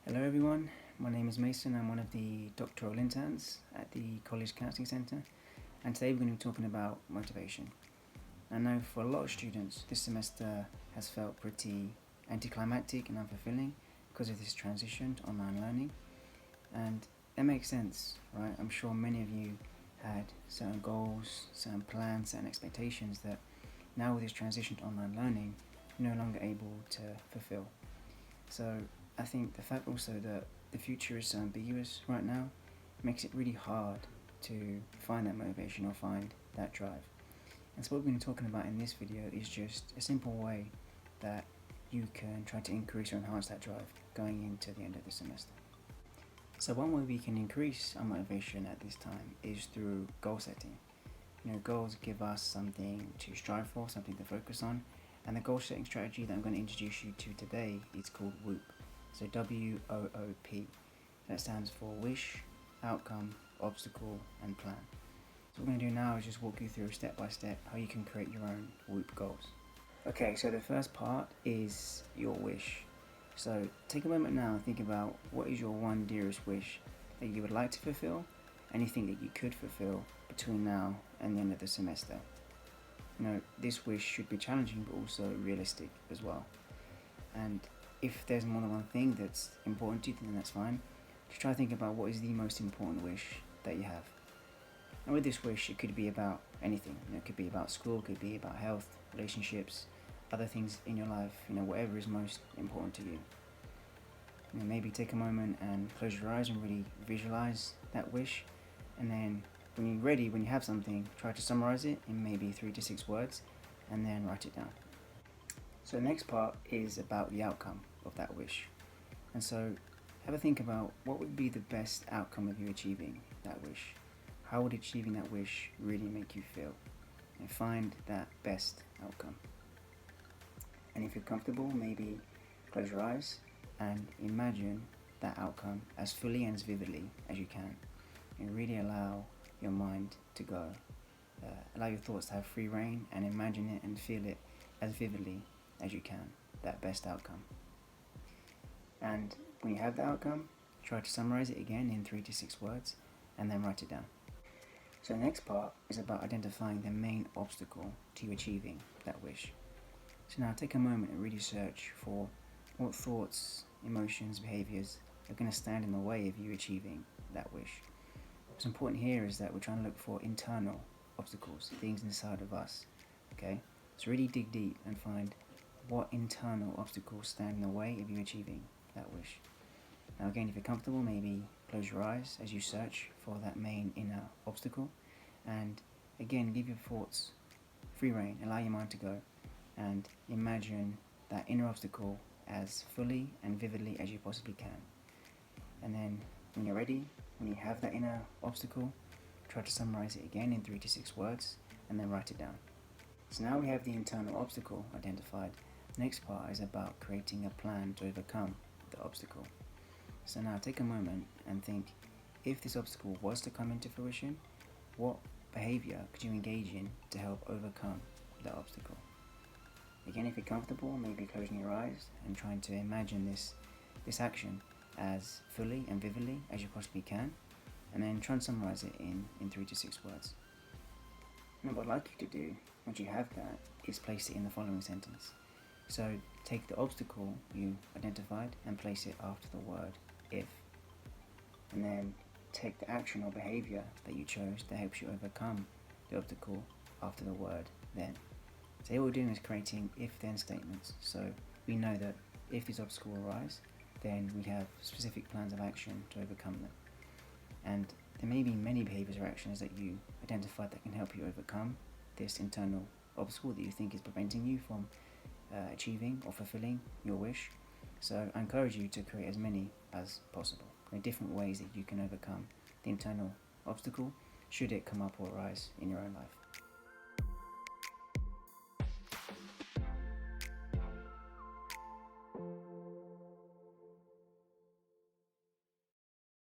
Hello everyone, my name is Mason. I'm one of the doctoral interns at the College Counselling Centre, and today we're going to be talking about motivation. I know for a lot of students this semester has felt pretty anticlimactic and unfulfilling because of this transition to online learning, and that makes sense, right? I'm sure many of you had certain goals, certain plans, certain expectations that now with this transition to online learning you're no longer able to fulfill. So I think the fact also that the future is so ambiguous right now makes it really hard to find that motivation or find that drive. And so what we're going to be talking about in this video is just a simple way that you can try to increase or enhance that drive going into the end of the semester. So one way we can increase our motivation at this time is through goal setting. Goals give us something to strive for, something to focus on, and the goal setting strategy that I'm going to introduce you to today is called WOOP. So WOOP. That stands for Wish, Outcome, Obstacle, and Plan. So what we're going to do now is just walk you through step by step how you can create your own WOOP goals. Okay, so the first part is your wish. So take a moment now and think about what is your one dearest wish that you would like to fulfill, and you think that you could fulfill between now and the end of the semester. This wish should be challenging but also realistic as well. And if there's more than one thing that's important to you, then that's fine. Just try to think about what is the most important wish that you have. And with this wish, it could be about anything. It could be about school, it could be about health, relationships, other things in your life, whatever is most important to you. Maybe take a moment and close your eyes and really visualize that wish. And then when you're ready, when you have something, try to summarize it in maybe 3 to 6 words and then write it down. So the next part is about the outcome of that wish. And so have a think about what would be the best outcome of you achieving that wish. How would achieving that wish really make you feel? And find that best outcome. And if you're comfortable, maybe close your eyes and imagine that outcome as fully and as vividly as you can. And really allow your mind to go. Allow your thoughts to have free reign and imagine it and feel it as vividly as you can, that best outcome. And when you have the outcome, try to summarize it again in 3 to 6 words and then write it down. So the next part is about identifying the main obstacle to you achieving that wish. So now take a moment and really search for what thoughts, emotions, behaviors are going to stand in the way of you achieving that wish. What's important here is that we're trying to look for internal obstacles, things inside of us. Okay? So really dig deep and find what internal obstacles stand in the way of you achieving that wish. Now again, if you're comfortable, maybe close your eyes as you search for that main inner obstacle, and again give your thoughts free reign, allow your mind to go and imagine that inner obstacle as fully and vividly as you possibly can. And then when you're ready, when you have that inner obstacle, try to summarize it again in 3 to 6 words and then write it down. So now we have the internal obstacle identified. The next part is about creating a plan to overcome the obstacle. So now take a moment and think, if this obstacle was to come into fruition, what behavior could you engage in to help overcome the obstacle? Again, if you're comfortable, maybe closing your eyes and trying to imagine this action as fully and vividly as you possibly can, and then try and summarize it in 3 to 6 words. And what I'd like you to do, once you have that, is place it in the following sentence. So take the obstacle you identified and place it after the word if. And then take the action or behavior that you chose that helps you overcome the obstacle after the word then. So here what we're doing is creating if-then statements. So we know that if this obstacle arises, then we have specific plans of action to overcome them. And there may be many behaviors or actions that you identified that can help you overcome this internal obstacle that you think is preventing you from achieving or fulfilling your wish. So I encourage you to create as many as possible. There are different ways that you can overcome the internal obstacle should it come up or arise in your own life.